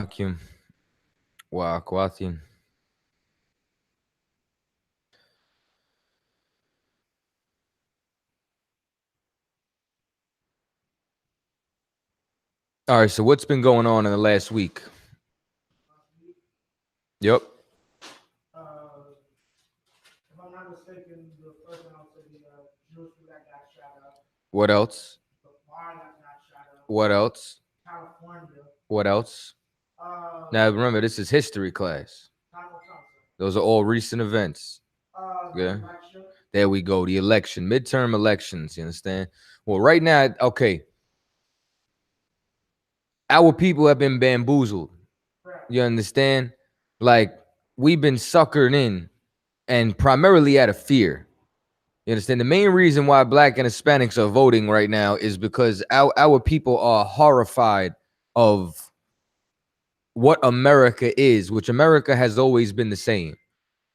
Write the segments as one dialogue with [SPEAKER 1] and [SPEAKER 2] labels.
[SPEAKER 1] Akim. Wa Akwatin. All right, so what's been going on in the last week? Yep.
[SPEAKER 2] If I'm not mistaken, the first one I'll say the Jewish that got shot up.
[SPEAKER 1] What else?
[SPEAKER 2] The bar that got shot up.
[SPEAKER 1] What else?
[SPEAKER 2] California.
[SPEAKER 1] What else? Now remember, this is history class. Those are all recent events. Yeah. There we go. The election, midterm elections. You understand? Well, right now, okay. Our people have been bamboozled. You understand? Like, we've been suckered in, and primarily out of fear. You understand? The main reason why Black and Hispanics are voting right now is because our people are horrified of what America is, which America has always been the same.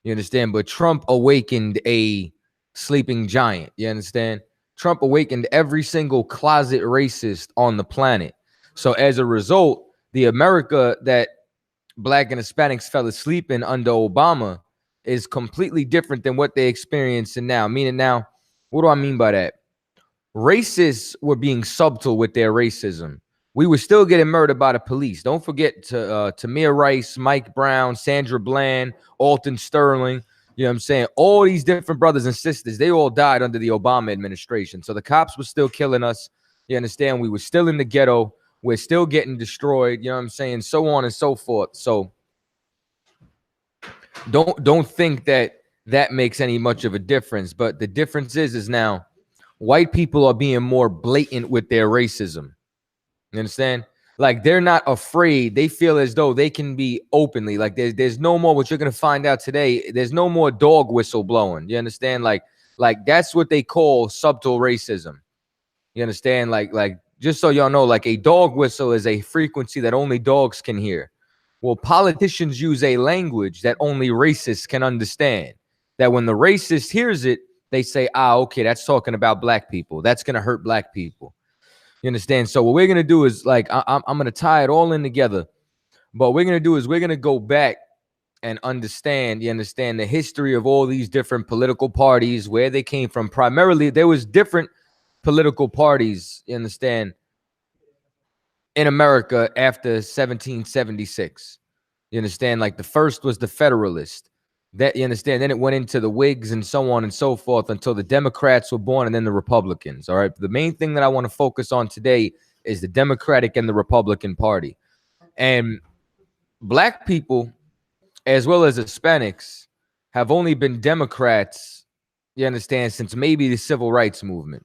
[SPEAKER 1] You understand? But Trump awakened a sleeping giant. You understand? Trump awakened every single closet racist on the planet. So as a result, the America that Black and Hispanics fell asleep in under Obama is completely different than what they experiencing now. Meaning now, what do I mean by that? Racists were being subtle with their racism. We were still getting murdered by the police. Don't forget to Tamir Rice, Mike Brown, Sandra Bland, Alton Sterling. You know what I'm saying? All these different brothers and sisters, they all died under the Obama administration. So the cops were still killing us. You understand? We were still in the ghetto. We're still getting destroyed. You know what I'm saying? So on and so forth. So don't think that makes any much of a difference. But the difference is now white people are being more blatant with their racism. You understand? Like, they're not afraid. They feel as though they can be openly. Like, there's no more, what you're going to find out today, there's no more dog whistle blowing. You understand? Like that's what they call subtle racism. You understand? Like just so y'all know, like, a dog whistle is a frequency that only dogs can hear. Well, politicians use a language that only racists can understand. That when the racist hears it, they say, okay, that's talking about Black people. That's going to hurt Black people. You understand? So what we're going to do is, like, I'm going to tie it all in together. But what we're going to do is we're going to go back and understand the history of all these different political parties, where they came from. Primarily, there was different political parties, you understand, in America after 1776. You understand? Like, the first was the Federalist. That, you understand? Then it went into the Whigs and so on and so forth until the Democrats were born, and then the Republicans. All right. The main thing that I want to focus on today is the Democratic and the Republican Party. And Black people, as well as Hispanics, have only been Democrats, you understand, since maybe the Civil Rights Movement.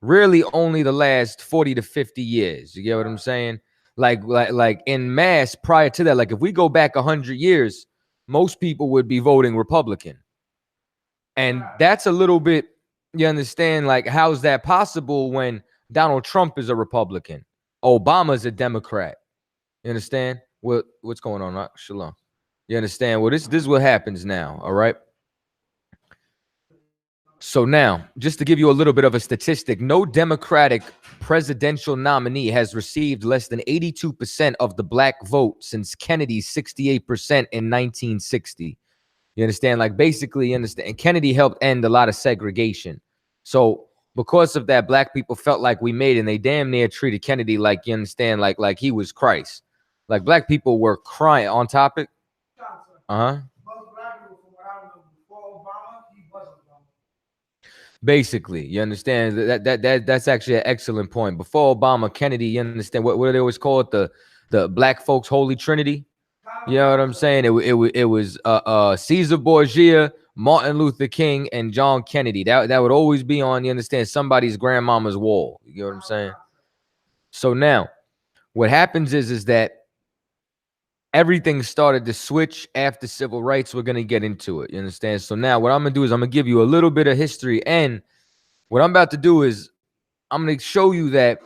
[SPEAKER 1] Really only the last 40 to 50 years. You get what I'm saying? Like in mass prior to that, like, if we go back 100 years, most people would be voting Republican. And that's a little bit, you understand, like, how's that possible when Donald Trump is a Republican? Obama's a Democrat. You understand? What's going on? Right? Shalom. You understand? Well, this is what happens now, all right? So now, just to give you a little bit of a statistic, no Democratic presidential nominee has received less than 82% of the Black vote since Kennedy's 68% in 1960. You understand? Like, basically, you understand, and Kennedy helped end a lot of segregation. So because of that, Black people felt like we made it, and they damn near treated Kennedy like, you understand, like he was Christ. Like, Black people were crying. On topic? Uh-huh. Basically, you understand, that's actually an excellent point. Before Obama, Kennedy, you understand, what do they always call it? The Black folks' Holy Trinity. You know what I'm saying? It was Caesar Borgia, Martin Luther King, and John Kennedy. That would always be on, you understand, somebody's grandmama's wall. You know what I'm saying? So now, what happens is that everything started to switch after civil rights. We're going to get into it. You understand? So now what I'm going to do is I'm going to give you a little bit of history. And what I'm about to do is I'm going to show you that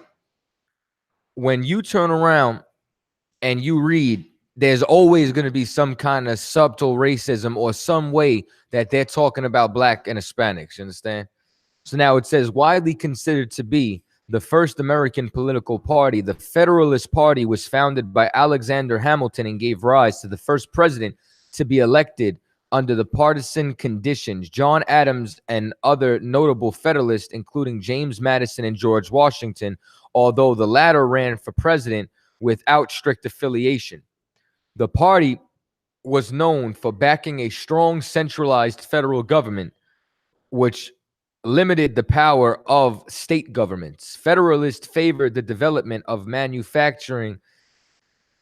[SPEAKER 1] when you turn around and you read, there's always going to be some kind of subtle racism or some way that they're talking about Black and Hispanics. You understand? So now it says widely considered to be the first American political party. The Federalist Party was founded by Alexander Hamilton and gave rise to the first president to be elected under the partisan conditions. John Adams and other notable Federalists, including James Madison and George Washington, although the latter ran for president without strict affiliation. The party was known for backing a strong centralized federal government, which limited the power of state governments. Federalists favored the development of manufacturing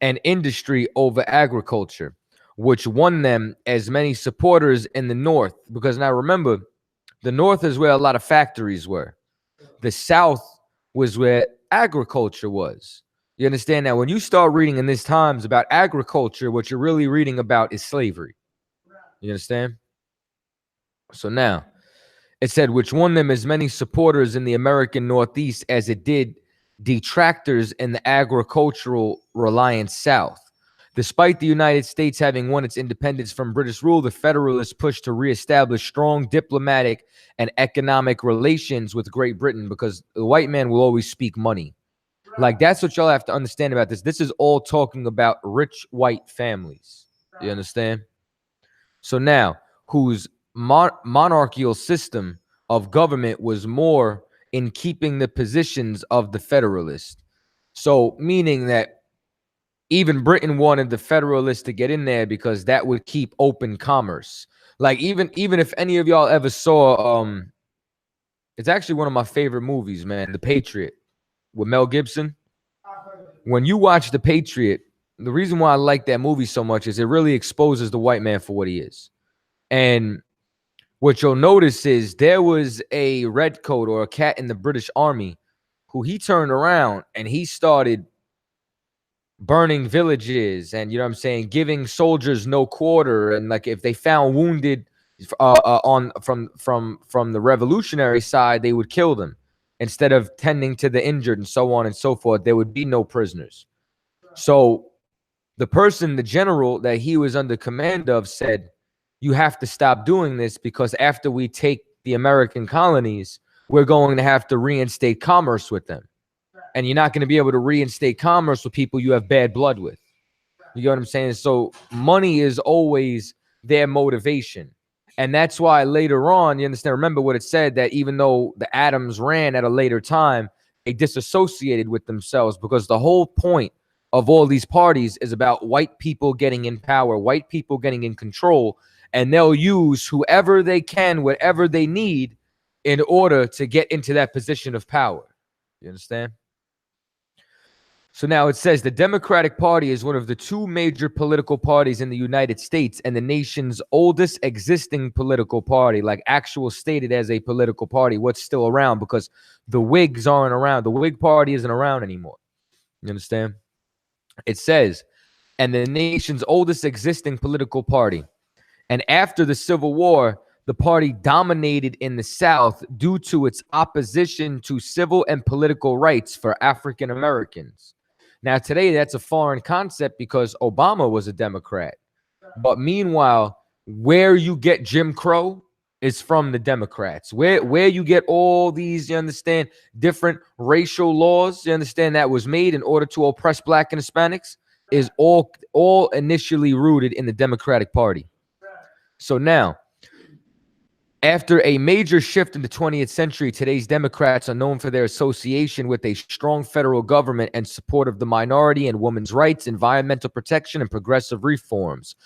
[SPEAKER 1] and industry over agriculture, which won them as many supporters in the North. Because now remember, the North is where a lot of factories were. The South was where agriculture was. You understand? Now, when you start reading in these times about agriculture, what you're really reading about is slavery. You understand? So now, it said, which won them as many supporters in the American Northeast as it did detractors in the agricultural reliant South. Despite the United States having won its independence from British rule, the Federalists pushed to reestablish strong diplomatic and economic relations with Great Britain, because the white man will always speak money. Like, that's what y'all have to understand about this. This is all talking about rich white families. You understand? So now, whose monarchical system of government was more in keeping the positions of the Federalists. So meaning that even Britain wanted the Federalists to get in there because that would keep open commerce. Like, even if any of y'all ever saw, it's actually one of my favorite movies, man, The Patriot with Mel Gibson. When you watch The Patriot, the reason why I like that movie so much is it really exposes the white man for what he is. And what you'll notice is there was a redcoat or a cat in the British Army who he turned around and he started burning villages and, you know what I'm saying, giving soldiers no quarter. And like, if they found wounded from the revolutionary side, they would kill them instead of tending to the injured and so on and so forth. There would be no prisoners. So the person, the general that he was under command of, said, you have to stop doing this, because after we take the American colonies, we're going to have to reinstate commerce with them. And you're not going to be able to reinstate commerce with people you have bad blood with. You get what I'm saying? So money is always their motivation. And that's why later on, you understand, remember what it said, that even though the Adams ran at a later time, they disassociated with themselves, because the whole point of all these parties is about white people getting in power, white people getting in control, and they'll use whoever they can, whatever they need, in order to get into that position of power. You understand? So now it says the Democratic Party is one of the two major political parties in the United States and the nation's oldest existing political party, like actual stated as a political party, what's still around, because the Whigs aren't around. The Whig Party isn't around anymore. You understand? It says, and the nation's oldest existing political party. And after the Civil War, the party dominated in the South due to its opposition to civil and political rights for African Americans. Now, today, that's a foreign concept because Obama was a Democrat. But meanwhile, where you get Jim Crow is from the Democrats. Where you get all these, you understand, different racial laws, you understand, that was made in order to oppress Black and Hispanics, is all initially rooted in the Democratic Party. So now, after a major shift in the 20th century, today's Democrats are known for their association with a strong federal government and support of the minority and women's rights, environmental protection, and progressive reforms.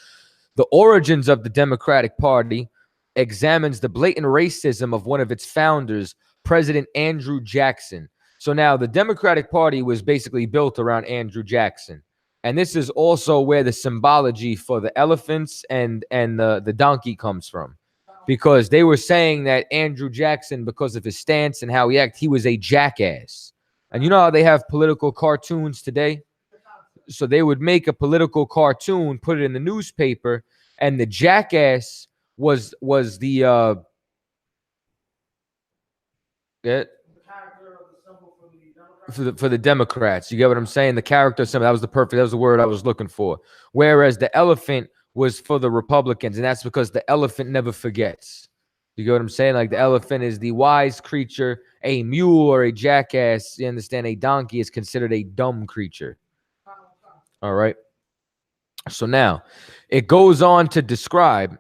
[SPEAKER 1] The origins of the Democratic Party examines the blatant racism of one of its founders, President Andrew Jackson. So now the Democratic Party was basically built around Andrew Jackson. And this is also where the symbology for the elephants and the donkey comes from. Because they were saying that Andrew Jackson, because of his stance and how he acted, he was a jackass. And you know how they have political cartoons today? So they would make a political cartoon, put it in the newspaper, and the jackass was the for the Democrats. You get what I'm saying? The character, that was the word I was looking for. Whereas the elephant was for the Republicans, and that's because the elephant never forgets. You get what I'm saying? Like the elephant is the wise creature, a mule or a jackass. You understand? A donkey is considered a dumb creature. All right. So now it goes on to describe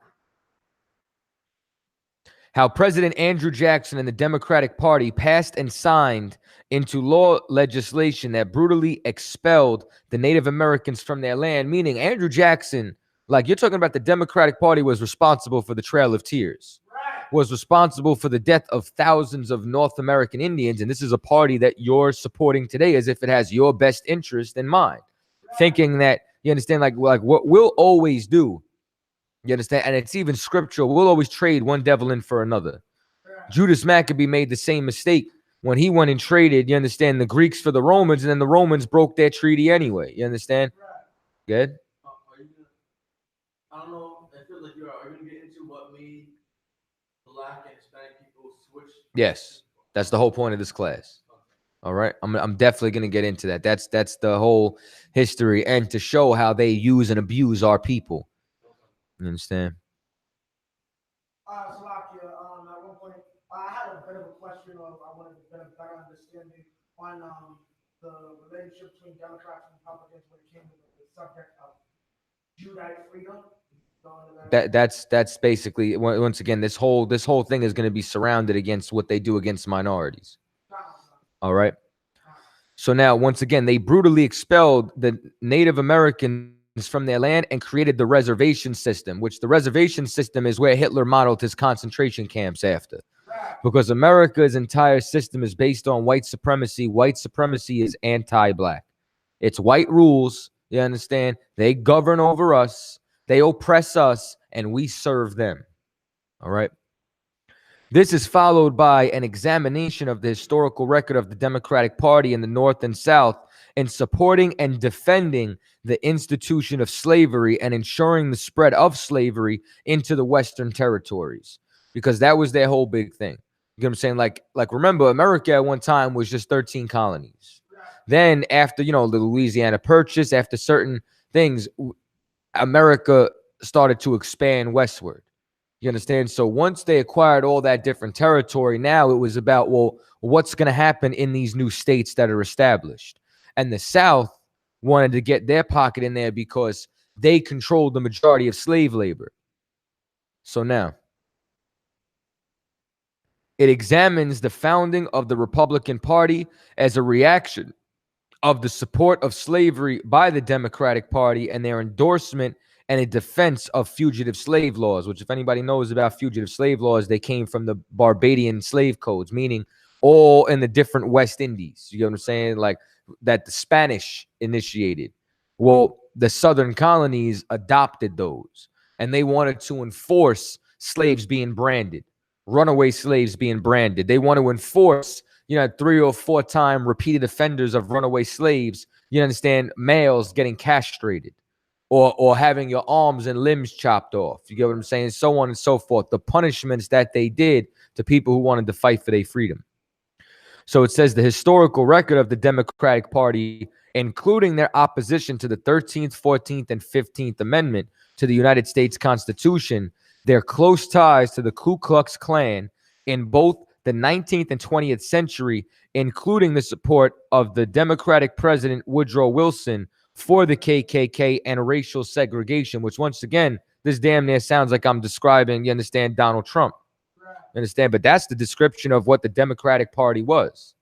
[SPEAKER 1] how President Andrew Jackson and the Democratic Party passed and signed into law legislation that brutally expelled the Native Americans from their land, meaning Andrew Jackson, like you're talking about, the Democratic Party was responsible for the Trail of Tears, was responsible for the death of thousands of North American Indians, and this is a party that you're supporting today as if it has your best interest in mind, thinking that, you understand, like what we'll always do, you understand, and it's even scriptural, we'll always trade one devil in for another. Judas Maccabee made the same mistake when he went and traded, you understand, the Greeks for the Romans, and then the Romans broke their treaty anyway. You understand? Good?
[SPEAKER 3] I don't know. I feel like are you going to get into what made Black and Hispanic people switch?
[SPEAKER 1] Yes. That's the whole point of this class. All right. I'm definitely going to get into that. That's the whole history, and to show how they use and abuse our people. You understand?
[SPEAKER 2] Salakia, at one point, I had a bit of a question of, I wanted to get a better understanding on the relationship between Democrats and Republicans when it came to the subject of Judite freedom.
[SPEAKER 1] That's basically, once again, this whole thing is going to be surrounded against what they do against minorities. All right. So now, once again, they brutally expelled the Native Americans from their land and created the reservation system, which the reservation system is where Hitler modeled his concentration camps after. Because America's entire system is based on white supremacy. White supremacy is anti-black. It's white rules. You understand? They govern over us. They oppress us, and we serve them. All right. This is followed by an examination of the historical record of the Democratic Party in the North and South in supporting and defending the institution of slavery and ensuring the spread of slavery into the Western territories, because that was their whole big thing. You know what I'm saying? Like remember, America at one time was just 13 colonies. Then after, the Louisiana Purchase, after certain things, America started to expand westward. You understand? So once they acquired all that different territory, now it was about, well, what's going to happen in these new states that are established? And the South wanted to get their pocket in there because they controlled the majority of slave labor. So now it examines the founding of the Republican Party as a reaction of the support of slavery by the Democratic Party and their endorsement and a defense of fugitive slave laws, which, if anybody knows about fugitive slave laws, they came from the Barbadian slave codes, meaning all in the different West Indies. You know what I'm saying? Like that the Spanish initiated. Well, the Southern colonies adopted those, and they wanted to enforce slaves being branded, runaway slaves being branded. They want to enforce, 3 or 4 time repeated offenders of runaway slaves, you understand, males getting castrated. Or having your arms and limbs chopped off. You get what I'm saying? So on and so forth. The punishments that they did to people who wanted to fight for their freedom. So it says the historical record of the Democratic Party, including their opposition to the 13th, 14th, and 15th Amendment to the United States Constitution, their close ties to the Ku Klux Klan in both the 19th and 20th century, including the support of the Democratic President Woodrow Wilson for the KKK and racial segregation, which, once again, this damn near sounds like I'm describing, you understand, Donald Trump. You understand? But that's the description of what the Democratic Party was.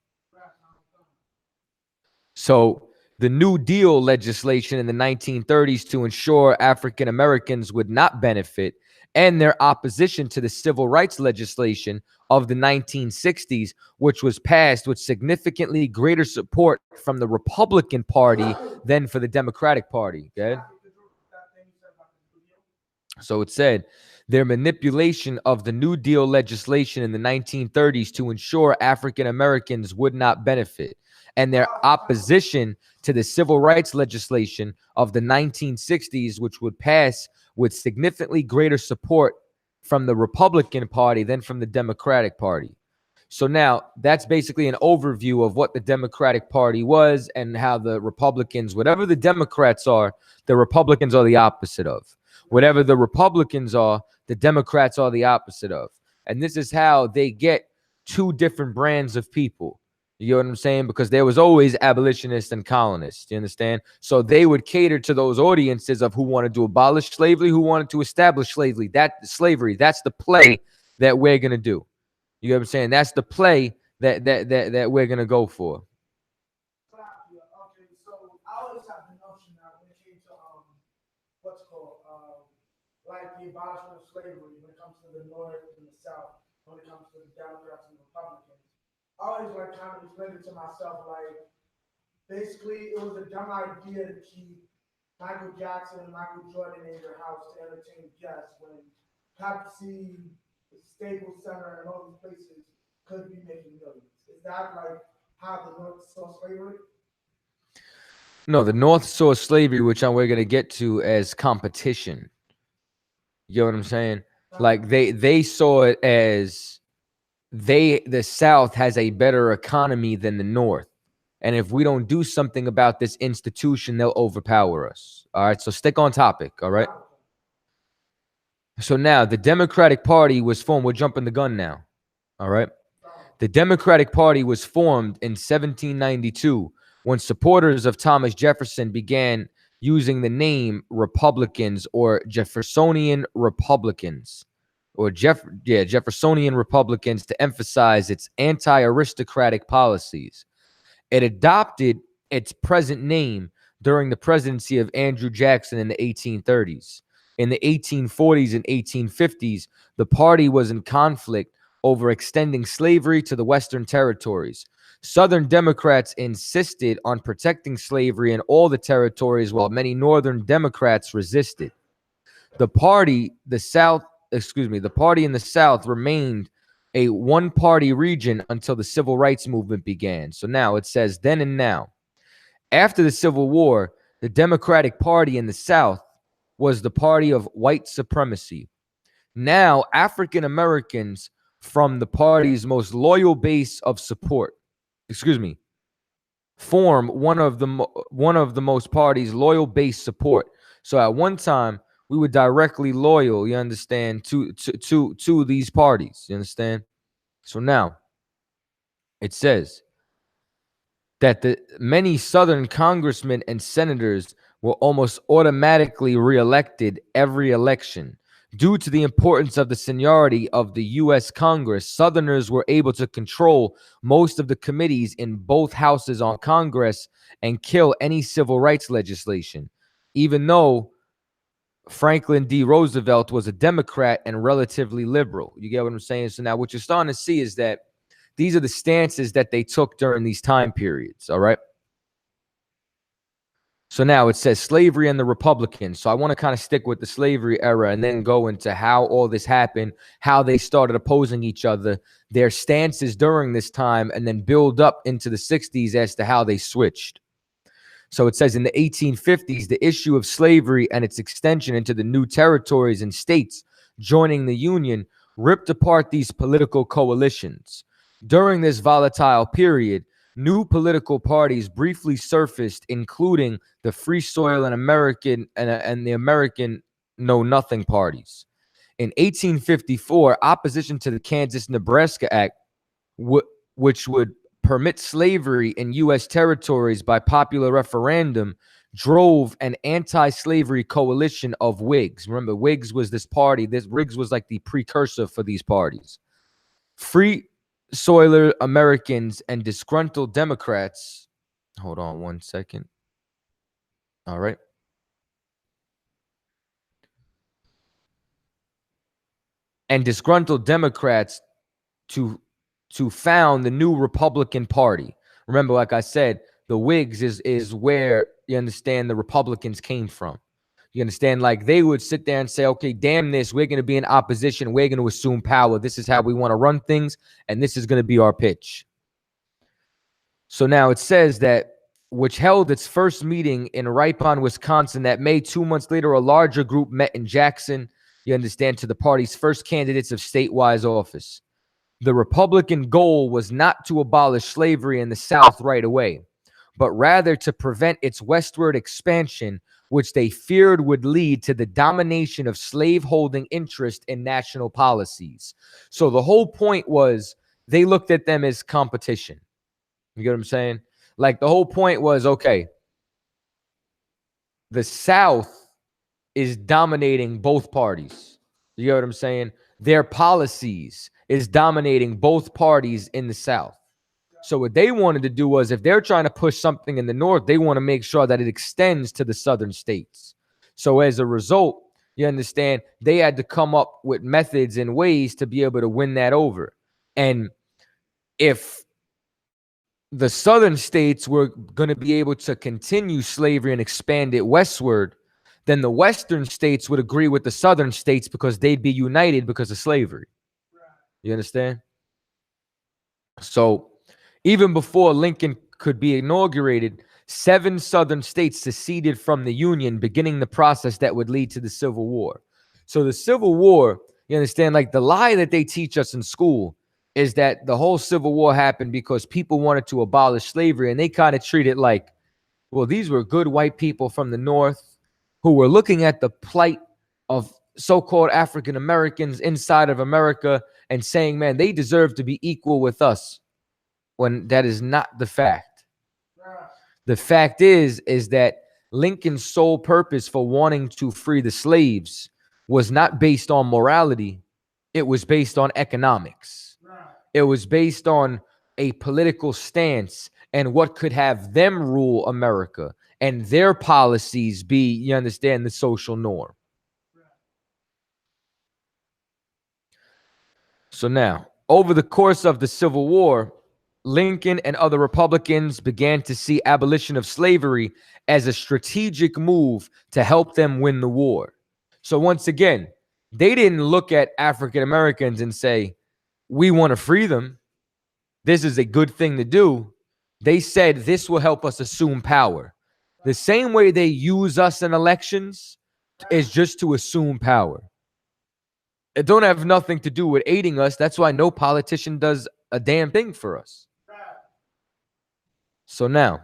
[SPEAKER 1] So the New Deal legislation in the 1930s to ensure African Americans would not benefit, and their opposition to the civil rights legislation of the 1960s, which was passed with significantly greater support from the Republican Party than for the Democratic Party. Okay? So it said their manipulation of the New Deal legislation in the 1930s to ensure African Americans would not benefit, and their opposition to the civil rights legislation of the 1960s, which would pass with significantly greater support from the Republican Party than from the Democratic Party. So now that's basically an overview of what the Democratic Party was and how the Republicans, whatever the Democrats are, the Republicans are the opposite of. Whatever the Republicans are, the Democrats are the opposite of. And this is how they get two different brands of people. You know what I'm saying? Because there was always abolitionists and colonists. You understand? So they would cater to those audiences of who wanted to abolish slavery, who wanted to establish slavery. That's the play that we're gonna do. You know what I'm saying? That's the play that we're gonna go for.
[SPEAKER 2] Okay, so I always have the notion that when it came to what's called like the abolishment of slavery, when it comes to the North and the South, when it comes to the Democrats and the Republicans, I always like kind of explain it to myself like basically it was a dumb idea to keep Michael Jackson and Michael Jordan in your house to entertain guests when Pepsi, the Staples Center, and all these places could be making millions. Is that like how the North saw slavery?
[SPEAKER 1] No, the North saw slavery, which we're gonna get to, as competition. You know what I'm saying? Like they saw it as the South has a better economy than the North. And if we don't do something about this institution, they'll overpower us. All right. So stick on topic. All right. So now the Democratic Party was formed. We're jumping the gun now. All right. The Democratic Party was formed in 1792 when supporters of Thomas Jefferson began using the name Republicans or Jeffersonian Republicans or Jeffersonian Republicans to emphasize its anti-aristocratic policies. It adopted its present name during the presidency of Andrew Jackson in the 1830s. In the 1840s and 1850s, the party was in conflict over extending slavery to the Western territories. Southern Democrats insisted on protecting slavery in all the territories, while many Northern Democrats resisted. The party in the South remained a one-party region until the Civil Rights Movement began. So now it says then and now. After the Civil War, the Democratic Party in the South was the party of white supremacy. Now, African Americans from the party's most loyal base of support, form one of the most party's loyal base support. So at one time, we were directly loyal, you understand, to these parties, you understand? So now it says that the many Southern congressmen and senators were almost automatically reelected every election. Due to the importance of the seniority of the U.S. Congress, Southerners were able to control most of the committees in both houses on Congress and kill any civil rights legislation, even though Franklin D. Roosevelt was a Democrat and relatively liberal. You get what I'm saying? So now what you're starting to see is that these are the stances that they took during these time periods, all right? So now it says slavery and the Republicans. So I want to kind of stick with the slavery era and then go into how all this happened, how they started opposing each other, their stances during this time, and then build up into the 60s as to how they switched. So it says in the 1850s, the issue of slavery and its extension into the new territories and states joining the Union ripped apart these political coalitions. During this volatile period, new political parties briefly surfaced, including the Free Soil and the American Know Nothing parties. In 1854, opposition to the Kansas-Nebraska Act, which would permit slavery in U.S. territories by popular referendum, drove an anti-slavery coalition of Whigs. Remember, Whigs was this party. Whigs was like the precursor for these parties. Free Soiler Americans and disgruntled Democrats. Hold on one second. All right. And disgruntled Democrats to found the new Republican Party. Remember, like I said, the Whigs is where, you understand, the Republicans came from. You understand? Like they would sit there and say, okay, damn this, we're going to be in opposition. We're going to assume power. This is how we want to run things. And this is going to be our pitch. So now it says that which held its first meeting in Ripon, Wisconsin, that May, 2 months later, a larger group met in Jackson, you understand, to the party's first candidates of statewide office. The Republican goal was not to abolish slavery in the South right away, but rather to prevent its westward expansion, which they feared would lead to the domination of slaveholding interest in national policies. So the whole point was they looked at them as competition. You get what I'm saying? Like the whole point was, okay, the South is dominating both parties. You get what I'm saying? Their policies is dominating both parties in the South. So what they wanted to do was, if they're trying to push something in the North, they want to make sure that it extends to the southern states. So as a result, you understand, they had to come up with methods and ways to be able to win that over. And if the southern states were going to be able to continue slavery and expand it westward, then the western states would agree with the southern states because they'd be united because of slavery. You understand? So even before Lincoln could be inaugurated, 7 southern states seceded from the Union, beginning the process that would lead to the Civil War. So the Civil War, you understand, like the lie that they teach us in school is that the whole Civil War happened because people wanted to abolish slavery, and they kind of treat it like, well, these were good white people from the North who were looking at the plight of so-called African Americans inside of America and saying, man, they deserve to be equal with us, when that is not the fact. The fact is that Lincoln's sole purpose for wanting to free the slaves was not based on morality. It was based on economics. It was based on a political stance and what could have them rule America and their policies be, you understand, the social norm. So now, over the course of the Civil War, Lincoln and other Republicans began to see abolition of slavery as a strategic move to help them win the war. So once again, they didn't look at African Americans and say, we want to free them. This is a good thing to do. They said this will help us assume power. The same way they use us in elections is just to assume power. It don't have nothing to do with aiding us. That's why no politician does a damn thing for us. So now,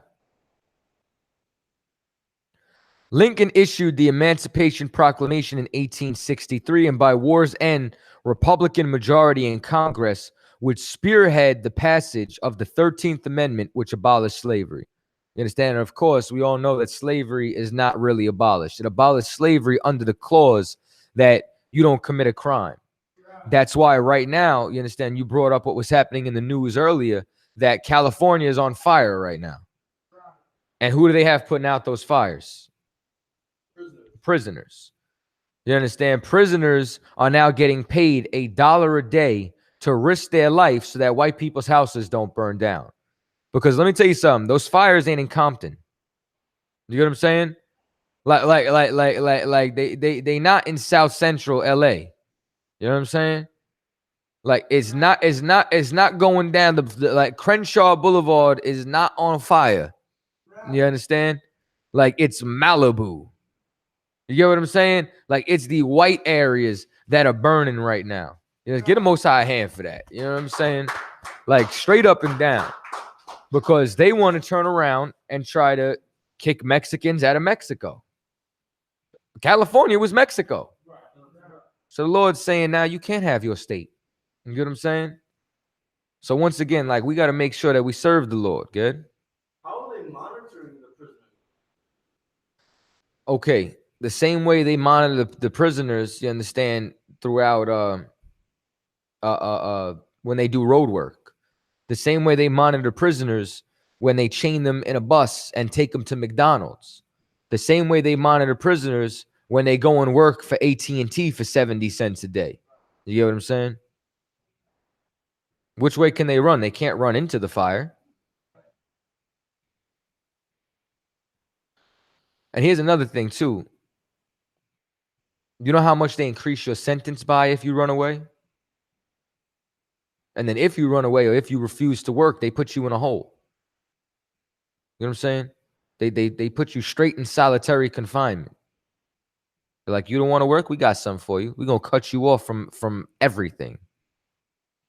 [SPEAKER 1] Lincoln issued the Emancipation Proclamation in 1863, and by war's end, Republican majority in Congress would spearhead the passage of the 13th Amendment, which abolished slavery. You understand? And of course, we all know that slavery is not really abolished. It abolished slavery under the clause that you don't commit a crime. That's why right now, you understand, you brought up what was happening in the news earlier, that California is on fire right now. And who do they have putting out those fires? Prisoners. You understand? Prisoners are now getting paid $1 a day to risk their life so that white people's houses don't burn down. Because let me tell you something, those fires ain't in Compton. You get what I'm saying? Like they not in South Central LA. You know what I'm saying? Like it's not going down the like Crenshaw Boulevard is not on fire. You understand? Like it's Malibu. You get what I'm saying? Like it's the white areas that are burning right now. You know, get a Most High hand for that. You know what I'm saying? Like straight up and down. Because they want to turn around and try to kick Mexicans out of Mexico. California was Mexico. So the Lord's saying now you can't have your state. You get what I'm saying? So once again, like we got to make sure that we serve the Lord. Good?
[SPEAKER 3] How are they monitoring the prisoners?
[SPEAKER 1] Okay. The same way they monitor the prisoners, you understand, throughout when they do road work. The same way they monitor prisoners when they chain them in a bus and take them to McDonald's. The same way they monitor prisoners when they go and work for AT&T for 70 cents a day. You get what I'm saying? Which way can they run? They can't run into the fire. And here's another thing too. You know how much they increase your sentence by if you run away? And then if you run away or if you refuse to work, they put you in a hole. You know what I'm saying? They put you straight in solitary confinement. They're like, you don't want to work? We got something for you. We're going to cut you off from everything.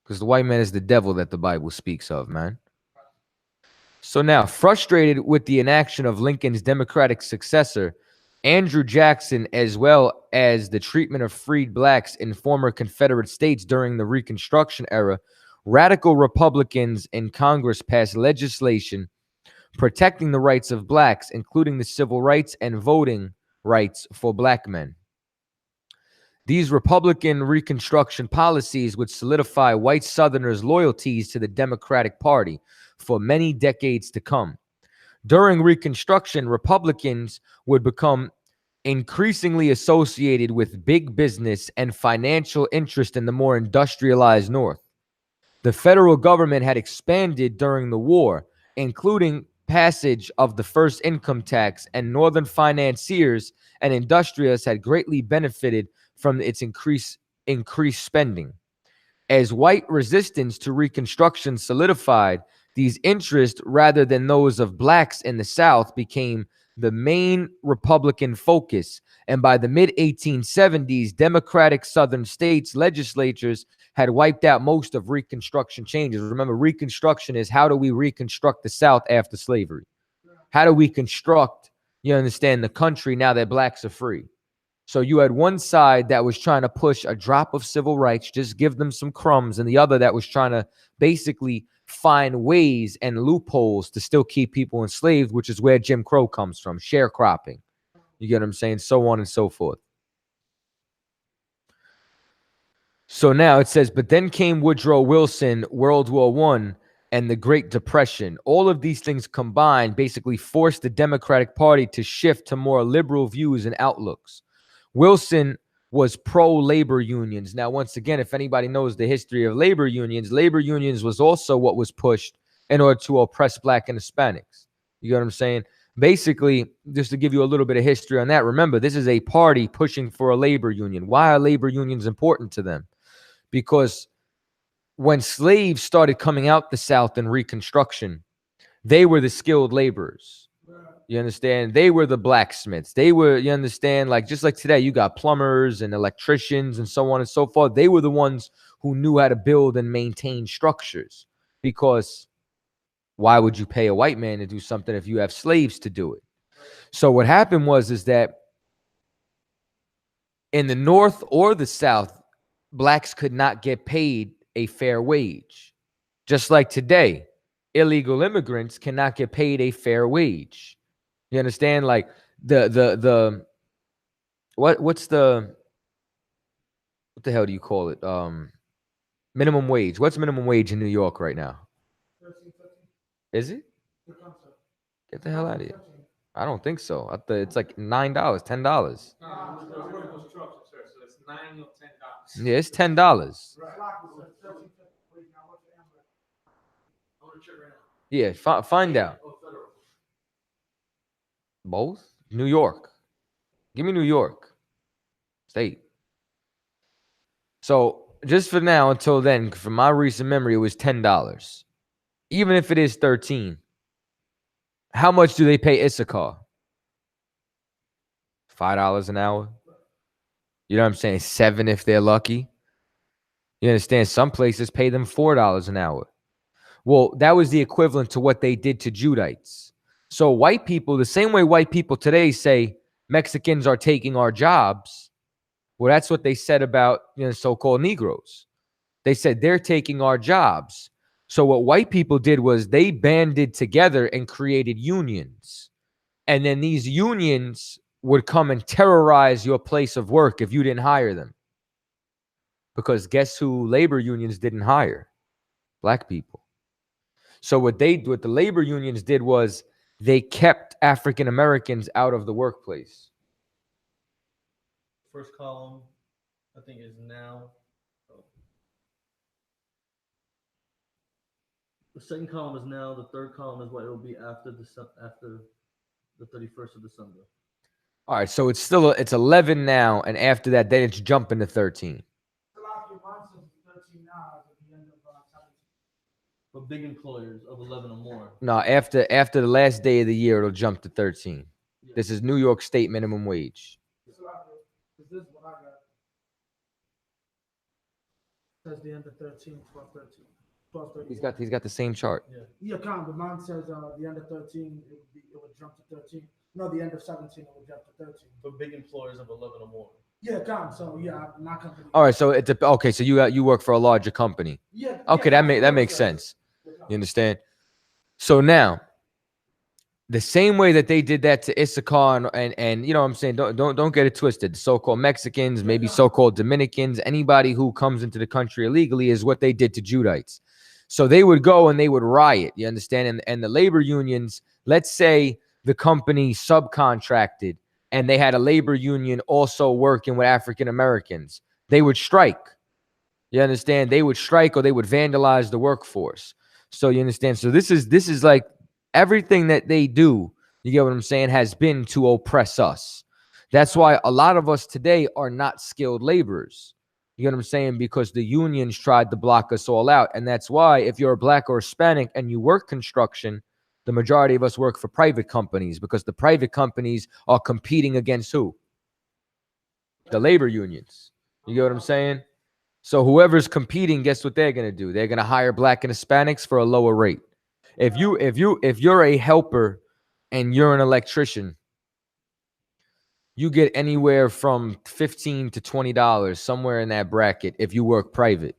[SPEAKER 1] Because the white man is the devil that the Bible speaks of, man. So now, frustrated with the inaction of Lincoln's Democratic successor, Andrew Jackson, as well as the treatment of freed blacks in former Confederate states during the Reconstruction era, radical Republicans in Congress passed legislation protecting the rights of blacks, including the civil rights and voting rights for black men. These Republican Reconstruction policies would solidify white Southerners' loyalties to the Democratic Party for many decades to come. During Reconstruction, Republicans would become increasingly associated with big business and financial interest in the more industrialized North. The federal government had expanded during the war, including passage of the first income tax, and Northern financiers and industrialists had greatly benefited from its increased spending. As white resistance to Reconstruction solidified, these interests, rather than those of blacks in the South, became the main Republican focus. And by the mid-1870s, Democratic Southern states legislatures had wiped out most of Reconstruction changes. Remember, Reconstruction is how do we reconstruct the South after slavery? How do we construct, you understand, the country now that blacks are free? So you had one side that was trying to push a drop of civil rights, just give them some crumbs, and the other that was trying to basically find ways and loopholes to still keep people enslaved, which is where Jim Crow comes from, sharecropping. You get what I'm saying? So on and so forth. So now it says, but then came Woodrow Wilson, World War I, and the Great Depression. All of these things combined basically forced the Democratic Party to shift to more liberal views and outlooks. Wilson was pro-labor unions. Now, once again, if anybody knows the history of labor unions was also what was pushed in order to oppress black and Hispanics. You get what I'm saying? Basically, just to give you a little bit of history on that, remember, this is a party pushing for a labor union. Why are labor unions important to them? Because when slaves started coming out the South in Reconstruction, they were the skilled laborers. You understand? They were the blacksmiths. They were, you understand, like just like today, you got plumbers and electricians and so on and so forth. They were the ones who knew how to build and maintain structures. Because why would you pay a white man to do something if you have slaves to do it? So what happened is that in the North or the South, blacks could not get paid a fair wage. Just like today, illegal immigrants cannot get paid a fair wage. You understand? Like what the hell do you call it? Minimum wage. What's minimum wage in New York right now?
[SPEAKER 2] 13, 15.
[SPEAKER 1] Is it? Get the hell out of here. I don't think so. It's like $9, $10.
[SPEAKER 3] So it's $9 or $10.
[SPEAKER 1] Yeah, it's $10. Yeah, find out. Both? New York. Give me New York State. So just for now, until then, from my recent memory, it was $10. Even if it is 13, how much do they pay Issachar? $5 an hour. You know what I'm saying? $7 if they're lucky. You understand? Some places pay them $4 an hour. Well, that was the equivalent to what they did to Judites. So white people, the same way white people today say Mexicans are taking our jobs, well, that's what they said about, so-called Negroes. They said they're taking our jobs. So what white people did was they banded together and created unions. And then these unions would come and terrorize your place of work if you didn't hire them. Because guess who labor unions didn't hire? Black people. So what the labor unions did was they kept African Americans out of the workplace.
[SPEAKER 4] First column, I think, is now. The second column is now. The third column is what it will be after the 31st of December.
[SPEAKER 1] All right, so it's 11 now, and after that, then it's jumping to 13.
[SPEAKER 4] For big employers of 11 or more.
[SPEAKER 1] No, after the last day of the year, it'll jump to 13. Yeah. This is New York State minimum wage.
[SPEAKER 2] This is what I got. Says the end of 13, 12, 13. 12:31.
[SPEAKER 1] He's got the same chart.
[SPEAKER 2] Yeah, but mine says the end of 13, it would jump to 13. No, the end of 17, it would jump to 13.
[SPEAKER 4] For big employers of 11 or more.
[SPEAKER 2] Yeah, so yeah, my company.
[SPEAKER 1] All right, so it's okay. So you work for a larger company.
[SPEAKER 2] Yeah.
[SPEAKER 1] Okay, that makes sense. You understand? So now, the same way that they did that to Issachar and you know what I'm saying, don't get it twisted. So-called Mexicans, maybe so-called Dominicans, anybody who comes into the country illegally is what they did to Judites. So they would go and they would riot, you understand? And the labor unions, let's say the company subcontracted and they had a labor union also working with African Americans. They would strike. You understand? They would strike or they would vandalize the workforce. So you understand? So this is like everything that they do, you get what I'm saying, has been to oppress us. That's why a lot of us today are not skilled laborers. You get what I'm saying? Because the unions tried to block us all out. And that's why if you're a black or Hispanic and you work construction, the majority of us work for private companies because the private companies are competing against who? The labor unions. You get what I'm saying? So whoever's competing, guess what they're gonna do? They're gonna hire black and Hispanics for a lower rate. If you're a helper and you're an electrician, you get anywhere from $15 to $20, somewhere in that bracket if you work private.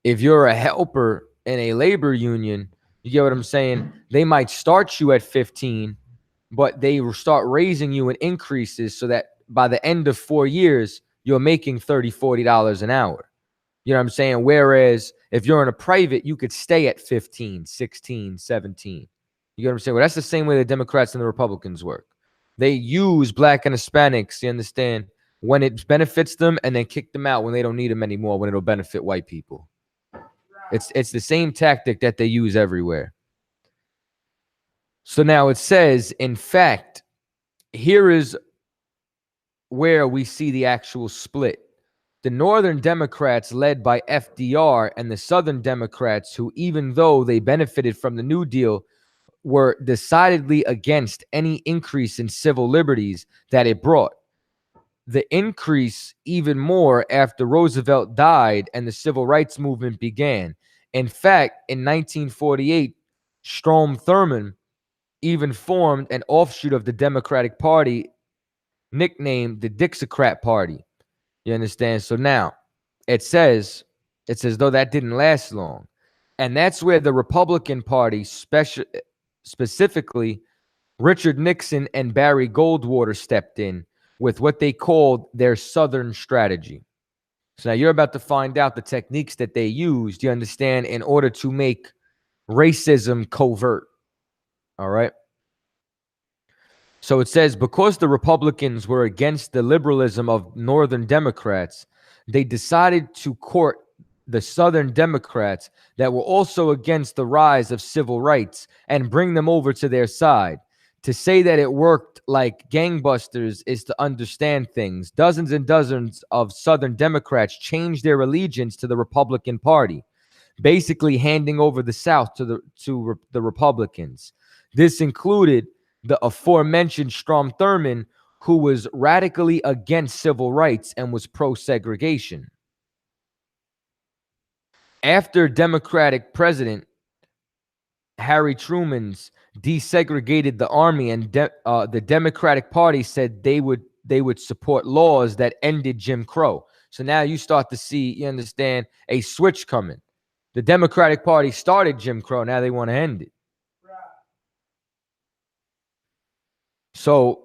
[SPEAKER 1] If you're a helper in a labor union, you get what I'm saying? They might start you at 15, but they will start raising you in increases so that by the end of 4 years, you're making $30, $40 an hour. You know what I'm saying? Whereas if you're in a private, you could stay at 15, 16, 17. You get what I'm saying? Well, that's the same way the Democrats and the Republicans work. They use black and Hispanics, you understand, when it benefits them and then kick them out when they don't need them anymore, when it'll benefit white people. It's the same tactic that they use everywhere. So now it says, in fact, here is where we see the actual split. The Northern Democrats, led by FDR, and the Southern Democrats, who, even though they benefited from the New Deal, were decidedly against any increase in civil liberties that it brought. The increase even more after Roosevelt died and the civil rights movement began. In fact, in 1948, Strom Thurmond even formed an offshoot of the Democratic Party nicknamed the Dixiecrat Party. You understand? So now it's as though that didn't last long. And that's where the Republican Party, specifically Richard Nixon and Barry Goldwater, stepped in with what they called their Southern strategy. So now you're about to find out the techniques that they used, you understand, in order to make racism covert. All right. So it says, because the Republicans were against the liberalism of Northern Democrats, they decided to court the Southern Democrats that were also against the rise of civil rights and bring them over to their side. To say that it worked like gangbusters is to understand things. Dozens and dozens of Southern Democrats changed their allegiance to the Republican Party, basically handing over the South to the Republicans. This included the aforementioned Strom Thurmond, who was radically against civil rights and was pro-segregation. After Democratic President Harry Truman's desegregated the army, and the Democratic Party said they would support laws that ended Jim Crow. So now you start to see, you understand, a switch coming. The Democratic Party started Jim Crow. Now they want to end it. So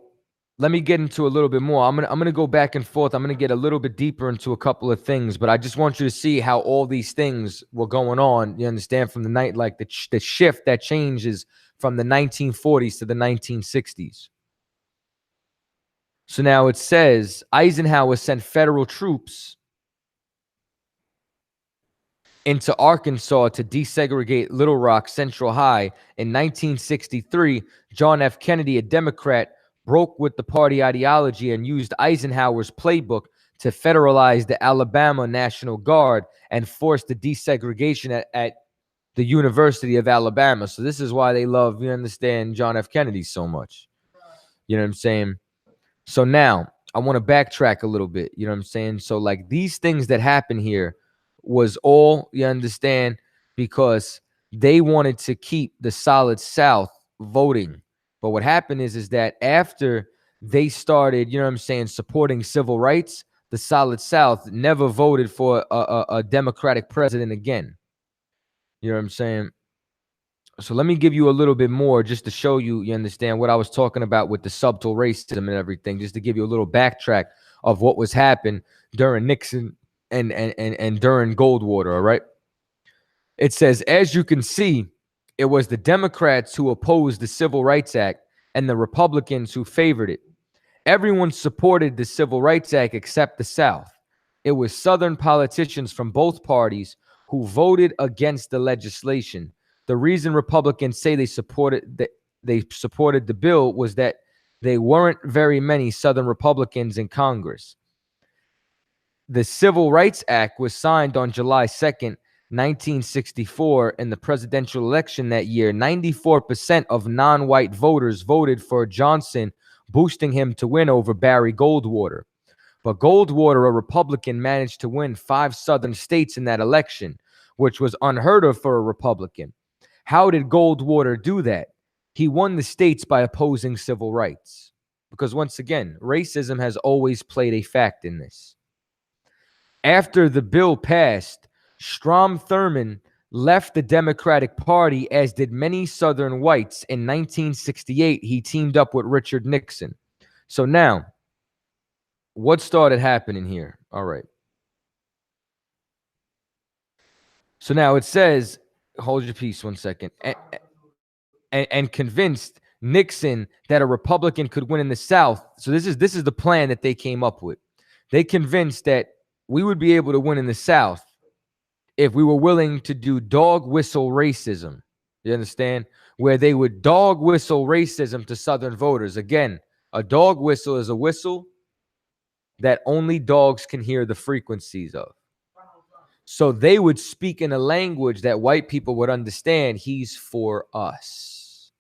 [SPEAKER 1] let me get into a little bit more. I'm gonna go back and forth. I'm gonna get a little bit deeper into a couple of things, but I just want you to see how all these things were going on. You understand, from the night, like the shift that changes from the 1940s to the 1960s. So now it says Eisenhower sent federal troops into Arkansas to desegregate Little Rock Central High. In 1963, John F. Kennedy, a Democrat, broke with the party ideology and used Eisenhower's playbook to federalize the Alabama National Guard and force the desegregation at the University of Alabama. So this is why they love, you understand, John F. Kennedy so much. You know what I'm saying? So now I want to backtrack a little bit. You know what I'm saying? So like these things that happen here was all, you understand, because they wanted to keep the solid South voting. But what happened is that after they started, you know what I'm saying, supporting civil rights, the solid South never voted for a Democratic president again. You know what I'm saying? So let me give you a little bit more just to show you, you understand what I was talking about with the subtle racism and everything, just to give you a little backtrack of what was happening during Nixon and during Goldwater, all right? It says, as you can see, it was the Democrats who opposed the Civil Rights Act and the Republicans who favored it. Everyone supported the Civil Rights Act except the South. It was Southern politicians from both parties who voted against the legislation. The reason Republicans say they supported the bill was that there weren't very many Southern Republicans in Congress. The Civil Rights Act was signed on July 2nd, 1964. In the presidential election that year, 94% of non-white voters voted for Johnson, boosting him to win over Barry Goldwater. But Goldwater, a Republican, managed to win 5 southern states in that election, which was unheard of for a Republican. How did Goldwater do that? He won the states by opposing civil rights. Because once again, racism has always played a fact in this. After the bill passed, Strom Thurmond left the Democratic Party, as did many Southern whites. In 1968, he teamed up with Richard Nixon. So now, what started happening here? All right. So now it says, hold your peace 1 second, and convinced Nixon that a Republican could win in the South. So this is the plan that they came up with. They convinced that we would be able to win in the South if we were willing to do dog whistle racism. You understand? Where they would dog whistle racism to Southern voters. Again, a dog whistle is a whistle that only dogs can hear the frequencies of. So they would speak in a language that white people would understand. He's for us.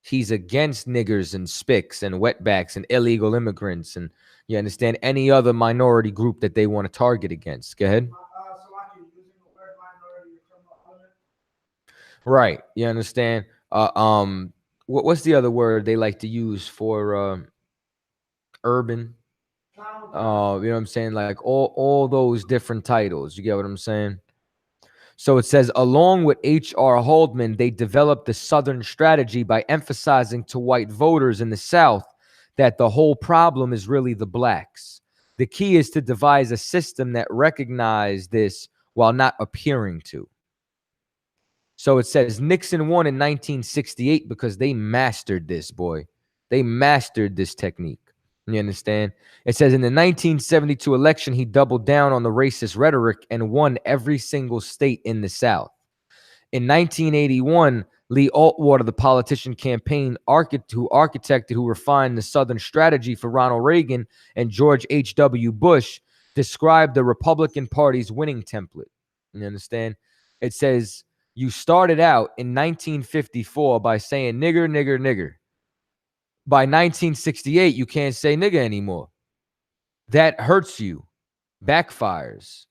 [SPEAKER 1] He's against niggers and spics and wetbacks and illegal immigrants and, you understand, any other minority group that they want to target against. Go ahead. Right. You understand? What's the other word they like to use for urban? You know what I'm saying? Like all those different titles. You get what I'm saying? So it says, along with H.R. Haldeman, they developed the Southern strategy by emphasizing to white voters in the South that the whole problem is really the blacks. The key is to devise a system that recognized this while not appearing to. So it says Nixon won in 1968 because they mastered this, boy. They mastered this technique. You understand? It says in the 1972 election, he doubled down on the racist rhetoric and won every single state in the South. In 1981, Lee Altwater, the politician campaign who refined the Southern strategy for Ronald Reagan and George H.W. Bush, described the Republican Party's winning template. You understand? It says, you started out in 1954 by saying nigger, nigger, nigger. By 1968, you can't say nigga anymore. That hurts you, backfires.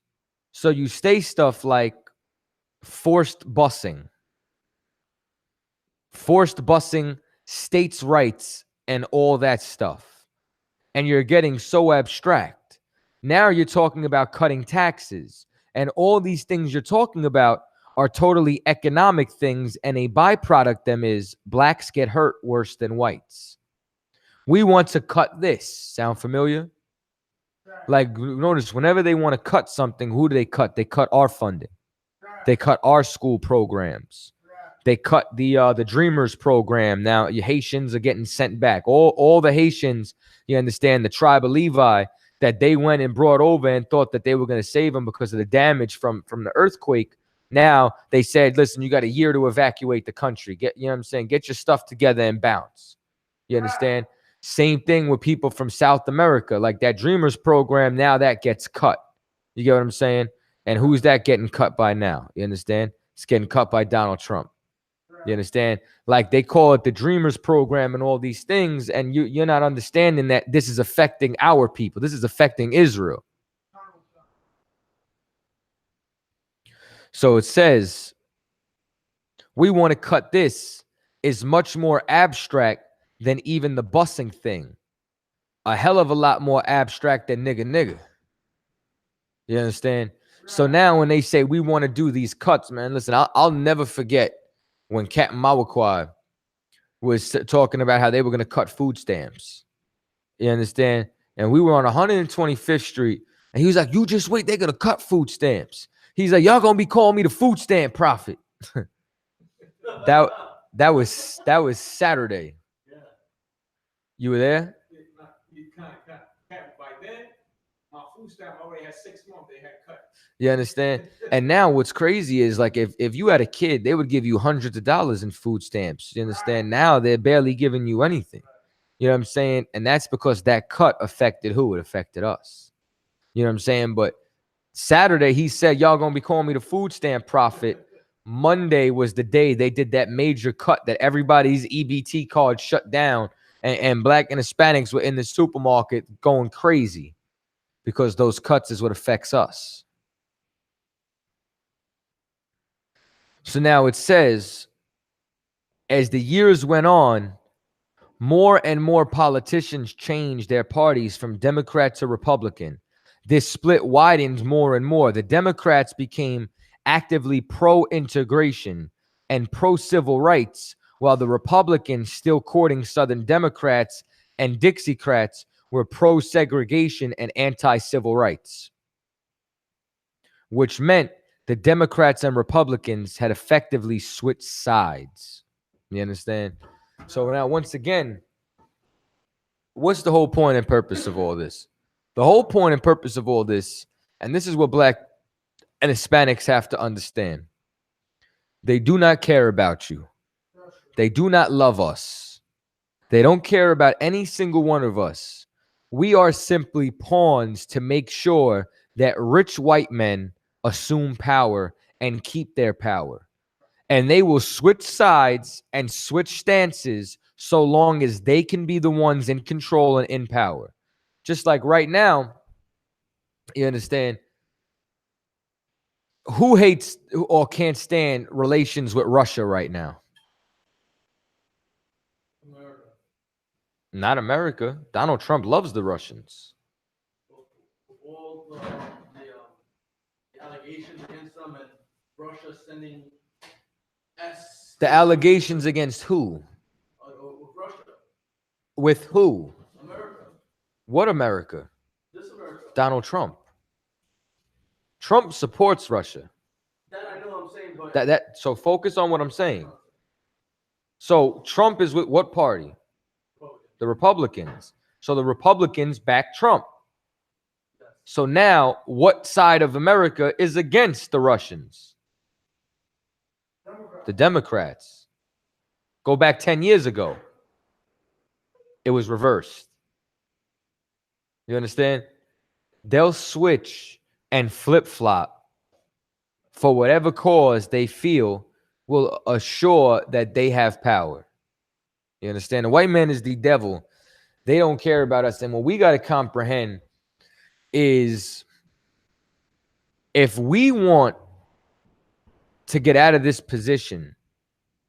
[SPEAKER 1] So you say stuff like forced busing, states' rights, and all that stuff. And you're getting so abstract. Now you're talking about cutting taxes. And all these things you're talking about are totally economic things. And a byproduct of them is blacks get hurt worse than whites. We want to cut this. Sound familiar? Like, notice whenever they want to cut something, who do they cut? They cut our funding. They cut our school programs. They cut the Dreamers program. Now, you Haitians are getting sent back. All the Haitians, you understand, the tribe of Levi that they went and brought over and thought that they were going to save them because of the damage from the earthquake. Now they said, listen, you got a year to evacuate the country. You know what I'm saying? Get your stuff together and bounce. You understand? Same thing with people from South America. Like that Dreamers program, now that gets cut. You get what I'm saying? And who's that getting cut by now? You understand? It's getting cut by Donald Trump. You understand? Like they call it the Dreamers program and all these things, and you're not understanding that this is affecting our people. This is affecting Israel. So it says, we want to cut this is much more abstract than even the busing thing. A hell of a lot more abstract than nigga. You understand? So now when they say we want to do these cuts, man, listen, I'll never forget when Captain Mawakwai was talking about how they were going to cut food stamps. You understand? And we were on 125th Street, and he was like, you just wait, they're going to cut food stamps. He's like, y'all going to be calling me the food stamp prophet. That was Saturday.
[SPEAKER 3] Yeah.
[SPEAKER 1] You were there?
[SPEAKER 3] You kind of by then, my food stamp already had 6 months. They had cut.
[SPEAKER 1] You understand? And now what's crazy is like if you had a kid, they would give you hundreds of dollars in food stamps. You understand? Now they're barely giving you anything. You know what I'm saying? And that's because that cut affected who? It affected us. You know what I'm saying? But Saturday, he said, y'all going to be calling me the food stamp prophet. Monday was the day they did that major cut that everybody's EBT card shut down. And Black and Hispanics were in the supermarket going crazy because those cuts is what affects us. So now it says, as the years went on, more and more politicians changed their parties from Democrat to Republican. This split widened more and more. The Democrats became actively pro-integration and pro-civil rights, while the Republicans, still courting Southern Democrats and Dixiecrats, were pro-segregation and anti-civil rights, which meant the Democrats and Republicans had effectively switched sides. You understand? So now, once again, what's the whole point and purpose of all this? The whole point and purpose of all this, and this is what Black and Hispanics have to understand. They do not care about you. They do not love us. They don't care about any single one of us. We are simply pawns to make sure that rich white men assume power and keep their power. And they will switch sides and switch stances so long as they can be the ones in control and in power. Just like right now, you understand, who hates or can't stand relations with Russia right now?
[SPEAKER 3] America.
[SPEAKER 1] Not America. Donald Trump loves the Russians.
[SPEAKER 3] All the allegations against them and Russia sending
[SPEAKER 1] The allegations against who?
[SPEAKER 3] with Russia.
[SPEAKER 1] With who?
[SPEAKER 3] America.
[SPEAKER 1] What America?
[SPEAKER 3] This America.
[SPEAKER 1] Donald Trump. Trump supports Russia.
[SPEAKER 3] That I know I'm saying, but
[SPEAKER 1] So focus on what I'm saying. So Trump is with what party? The Republicans. So the Republicans back Trump. So now, what side of America is against the Russians? The Democrats. Go back 10 years ago. It was reversed. You understand? They'll switch and flip-flop for whatever cause they feel will assure that they have power. You understand? The white man is the devil. They don't care about us. And what we got to comprehend is, if we want to get out of this position,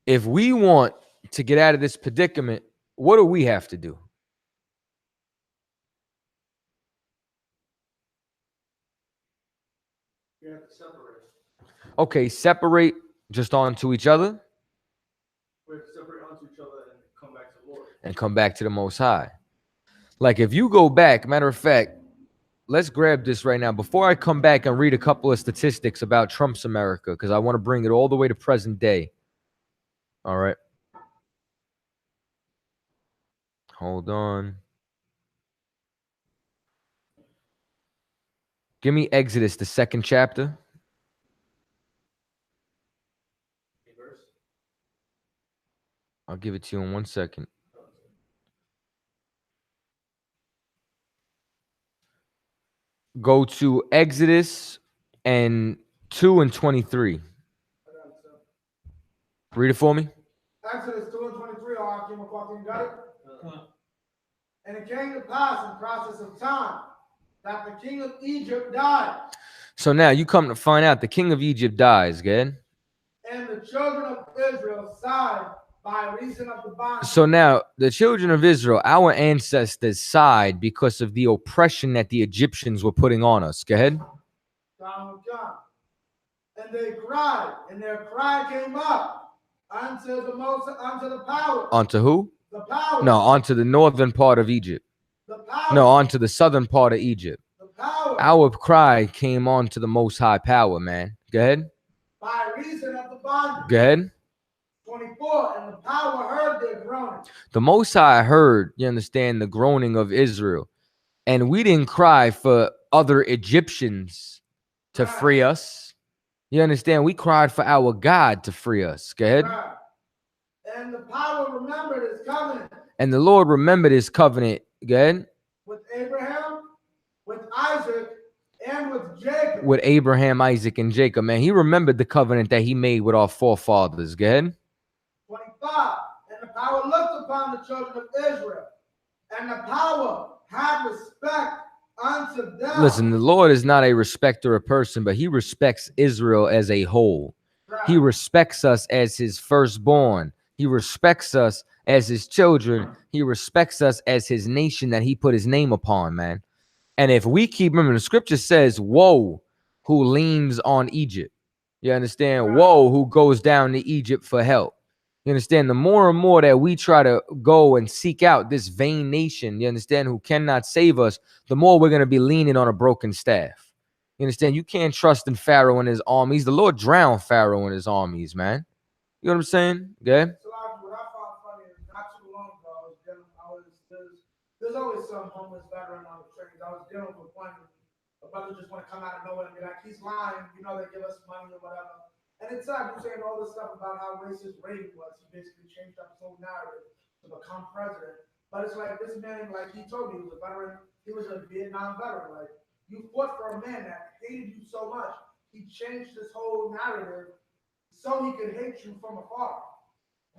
[SPEAKER 1] if we want to get out of this predicament, what do we have to do?
[SPEAKER 3] you have to separate.
[SPEAKER 1] Okay, separate just onto each other
[SPEAKER 3] We have to separate onto each other and come back to the Lord.
[SPEAKER 1] and come back to the Most High. Like if you go back, matter of fact, let's grab this right now. Before I come back and read a couple of statistics about Trump's America, because I want to bring it all the way to present day. All right. Hold on. Give me Exodus, the 2nd chapter.
[SPEAKER 3] Verse.
[SPEAKER 1] I'll give it to you in 1 second. Go to Exodus and 2 and 23. Read it for me.
[SPEAKER 2] Exodus 2 and 23, all came across and got it. And it came to pass in process of time that the king of Egypt died.
[SPEAKER 1] So now you come to find out the king of Egypt dies, good?
[SPEAKER 2] And the children of Israel sighed by reason of the bondage.
[SPEAKER 1] So now the children of Israel, our ancestors, sighed because of the oppression that the Egyptians were putting on us. Go ahead.
[SPEAKER 2] John. And they cried, and their cry came up unto the power.
[SPEAKER 1] Onto who?
[SPEAKER 2] The power.
[SPEAKER 1] No, onto the northern part of Egypt.
[SPEAKER 2] The power.
[SPEAKER 1] No, onto the southern part of Egypt.
[SPEAKER 2] The power.
[SPEAKER 1] Our cry came on to the Most High Power, man. Go ahead.
[SPEAKER 2] By reason of the bondage.
[SPEAKER 1] Go ahead.
[SPEAKER 2] 24, and the power heard their groaning.
[SPEAKER 1] The Most High heard, you understand, the groaning of Israel. And we didn't cry for other Egyptians to free us. You understand? We cried for our God to free us. Go ahead.
[SPEAKER 2] Right. And the power remembered his covenant.
[SPEAKER 1] And the Lord remembered his covenant. Go ahead.
[SPEAKER 2] With Abraham, with Isaac, and with Jacob.
[SPEAKER 1] With Abraham, Isaac, and Jacob, man. He remembered the covenant that he made with our forefathers. Go ahead.
[SPEAKER 2] 25. And the power looked upon the children of Israel, and the power had respect unto them.
[SPEAKER 1] Listen, the Lord is not a respecter of person, but he respects Israel as a whole.
[SPEAKER 2] Right.
[SPEAKER 1] He respects us as his firstborn. He respects us as his children. He respects us as his nation that he put his name upon, man. And if we keep, remember, the scripture says, woe who leans on Egypt. You understand?
[SPEAKER 2] Right.
[SPEAKER 1] Woe who goes down to Egypt for help. You understand? The more and more that we try to go and seek out this vain nation, you understand, who cannot save us, the more we're going to be leaning on a broken staff. You understand? You can't trust in Pharaoh and his armies. The Lord drowned Pharaoh and his armies, man. You know what I'm saying? Okay?
[SPEAKER 2] So what I found funny is not too long ago, there's always some homeless veteran on the trains. I was dealing with one, a brother just want to come out of nowhere and be like, he's lying, you know, they give us money or whatever. And inside, you're saying all this stuff about how racist Reagan was. He basically changed up his whole narrative to become president. But it's like this man, like he told me, he was a veteran. He was a Vietnam veteran. Like, you fought for a man that hated you so much. He changed his whole narrative so he could hate you from afar.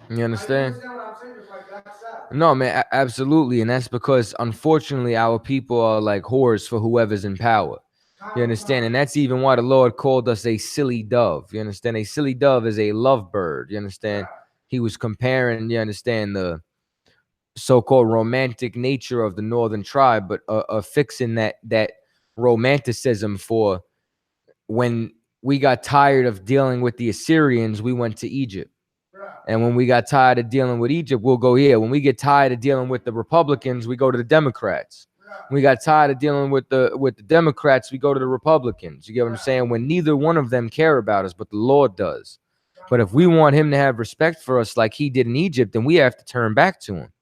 [SPEAKER 1] You understand?
[SPEAKER 2] Like, you understand what I'm saying? It's like, that's sad.
[SPEAKER 1] No, man, absolutely. And that's because, unfortunately, our people are like whores for whoever's in power. You understand? And that's even why the Lord called us a silly dove. You understand? A silly dove is a lovebird. You understand? He was comparing, you understand, the so-called romantic nature of the northern tribe, but fixing that romanticism for when we got tired of dealing with the Assyrians, we went to Egypt. And when we got tired of dealing with Egypt, we'll go here. When we get tired of dealing with the Republicans, we go to the Democrats. When we got tired of dealing with the Democrats, we go to the Republicans. You get what I'm saying? When neither one of them care about us, but the Lord does. But if we want him to have respect for us like he did in Egypt, then we have to turn back to him.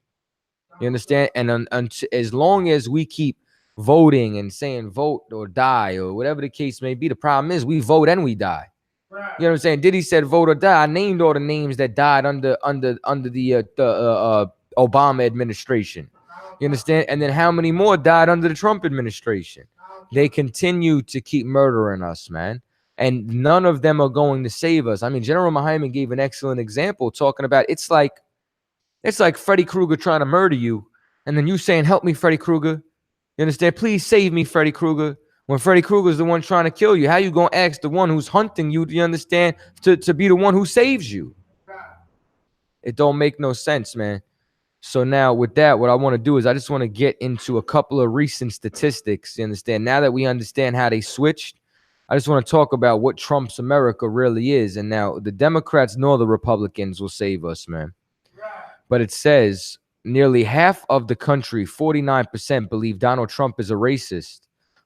[SPEAKER 1] You understand? And as long as we keep voting and saying vote or die or whatever the case may be, the problem is we vote and we die. You know what I'm saying? Diddy said vote or die. I named all the names that died under the Obama administration. You understand? And then how many more died under the Trump administration? They continue to keep murdering us, man. And none of them are going to save us. I mean, General Muhammad gave an excellent example talking about it's like Freddy Krueger trying to murder you. And then you saying, help me, Freddy Krueger. You understand? Please save me, Freddy Krueger. When Freddy Krueger is the one trying to kill you, how you going to ask the one who's hunting you, do you understand, to be the one who saves you? It don't make no sense, man. So now with that, what I want to do is I just want to get into a couple of recent statistics. You understand? Now that we understand how they switched, I just want to talk about what Trump's America really is. And now the Democrats nor the Republicans will save us, man. But it says nearly half of the country, 49%, believe Donald Trump is a racist,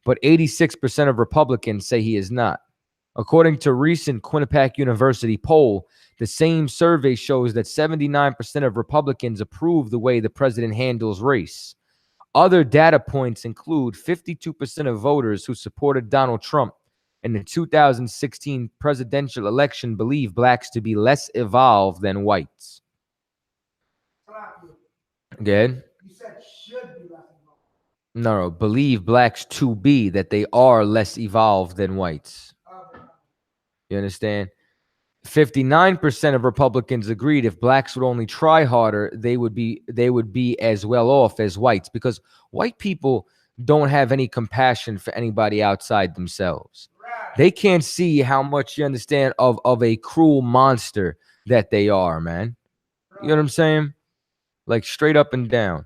[SPEAKER 1] but 86% of Republicans say he is not. According to recent Quinnipiac University poll, the same survey shows that 79% of Republicans approve the way the president handles race. Other data points include 52% of voters who supported Donald Trump in the 2016 presidential election believe blacks to be less evolved than whites. Good.
[SPEAKER 2] You said should be less evolved.
[SPEAKER 1] No, believe blacks to be that they are less evolved than whites. You understand? 59% of Republicans agreed if blacks would only try harder, they would be as well off as whites, because white people don't have any compassion for anybody outside themselves. They can't see how much, you understand, of a cruel monster that they are, man. You know what I'm saying? Like straight up and down.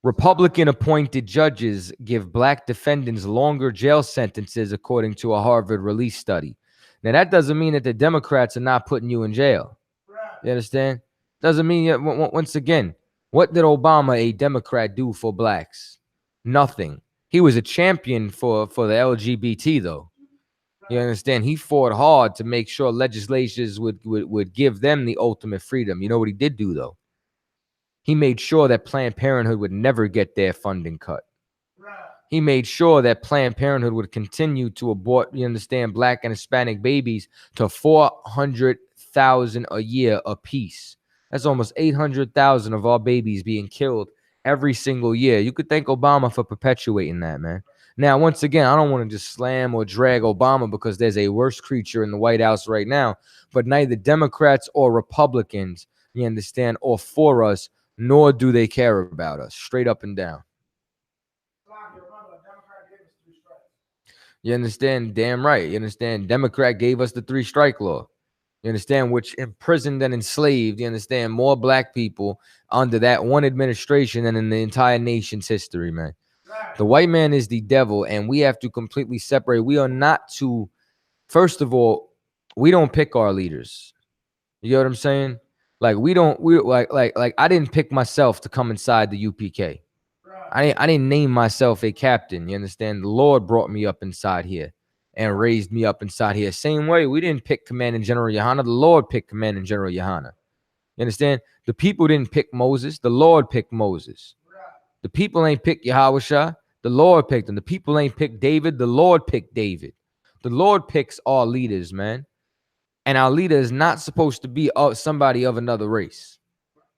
[SPEAKER 1] Republican appointed judges give black defendants longer jail sentences, according to a Harvard release study. Now, that doesn't mean that the Democrats are not putting you in jail. You understand? Doesn't mean that, once again, what did Obama, a Democrat, do for blacks? Nothing. He was a champion for the LGBT, though. You understand? He fought hard to make sure legislatures would give them the ultimate freedom. You know what he did do, though? He made sure that Planned Parenthood would never get their funding cut. He made sure that Planned Parenthood would continue to abort, you understand, black and Hispanic babies to 400,000 a year apiece. That's almost 800,000 of our babies being killed every single year. You could thank Obama for perpetuating that, man. Now, once again, I don't want to just slam or drag Obama because there's a worse creature in the White House right now, but neither Democrats or Republicans, you understand, or for us, nor do they care about us, straight up and down. You understand? Damn right. You understand? Democrat gave us the 3-strike law. You understand? Which imprisoned and enslaved, you understand, more black people under that one administration than in the entire nation's history, man. The white man is the devil, and we have to completely separate. We are not to, first of all, we don't pick our leaders. You know what I'm saying? Like we I didn't pick myself to come inside the UPK. I didn't name myself a captain. You understand? The Lord brought me up inside here and raised me up inside here. Same way, we didn't pick Commanding General Yohanna. The Lord picked Commanding General Yohanna. You understand? The people didn't pick Moses. The Lord picked Moses. The people ain't picked Yahushua. The Lord picked them. The people ain't picked David. The Lord picked David. The Lord picks our leaders, man. And our leader is not supposed to be somebody of another race.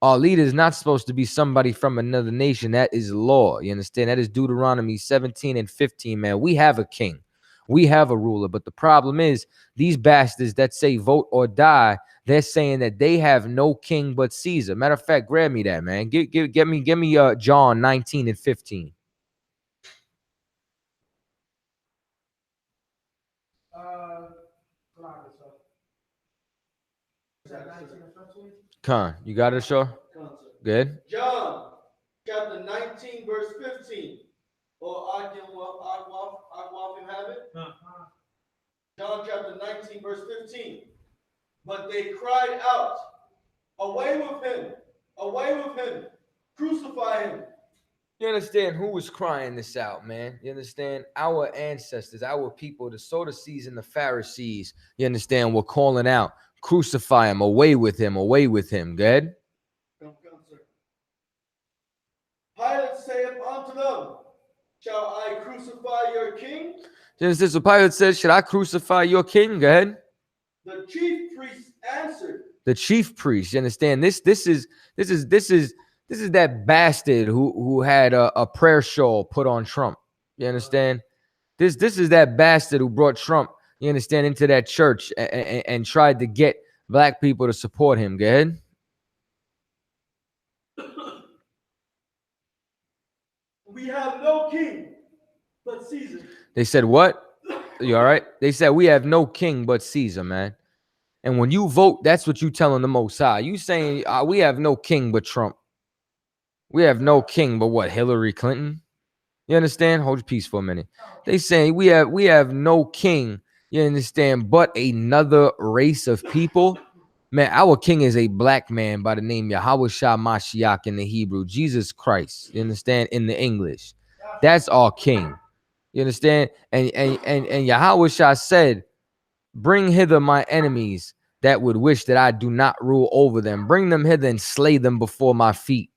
[SPEAKER 1] Our leader is not supposed to be somebody from another nation. That is law. You understand? That is Deuteronomy 17 and 15, man. We have a king. We have a ruler. But the problem is these bastards that say vote or die, they're saying that they have no king but Caesar. Matter of fact, grab me that, man. Give me John 19 and 15. Con, you got it, sure? Good.
[SPEAKER 3] John chapter 19, verse 15. Or I can have it. John chapter 19, verse 15. But they cried out, away with him, crucify him.
[SPEAKER 1] You understand who was crying this out, man? You understand? Our ancestors, our people, the Sadducees and the Pharisees, you understand, were calling out, crucify him, away with him, away with him. Good?
[SPEAKER 3] Come, sir. Pilate saith unto them, shall I crucify your king?
[SPEAKER 1] Genesis, so Pilate says, should I crucify your king? Go ahead.
[SPEAKER 3] The chief priest answered.
[SPEAKER 1] The chief priest, you understand? This is that bastard who had a prayer shawl put on Trump. You understand? This is that bastard who brought Trump, you understand, into that church and tried to get black people to support him. Go ahead.
[SPEAKER 3] We have no king but Caesar.
[SPEAKER 1] They said, what? You all right? They said, we have no king but Caesar, man. And when you vote, that's what you telling the Most High. You saying we have no king but Trump. We have no king but what? Hillary Clinton? You understand? Hold your peace for a minute. They saying we have no king, you understand, but another race of people. Man, our king is a black man by the name Yahushua Mashiach in the Hebrew, Jesus Christ. You understand? In the English. That's our king. You understand? And Yahushua said, bring hither my enemies that would wish that I do not rule over them. Bring them hither and slay them before my feet.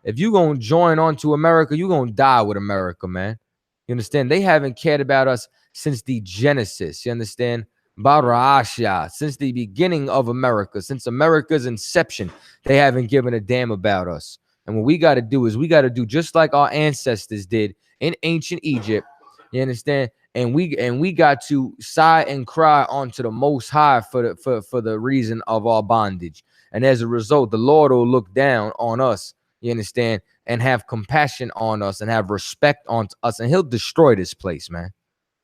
[SPEAKER 1] If you're going to join on to America, you're going to die with America, man. You understand? They haven't cared about us since the Genesis. You understand? Barasha, since the beginning of America, since America's inception, they haven't given a damn about us. And what we got to do is we got to do just like our ancestors did in ancient Egypt. You understand? And we got to sigh and cry onto the Most High for the reason of our bondage. And as a result, the Lord will look down on us. You understand? And have compassion on us and have respect on us. And he'll destroy this place, man.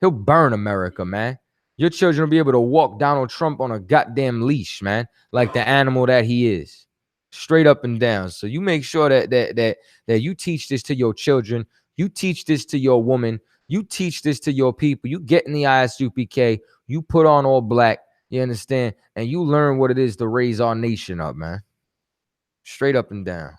[SPEAKER 1] He'll burn America, man. Your children will be able to walk Donald Trump on a goddamn leash, man, like the animal that he is, straight up and down. So you make sure that you teach this to your children. You teach this to your woman. You teach this to your people. You get in the I.S.U.P.K. You put on all black. You understand? And you learn what it is to raise our nation up, man. Straight up and down.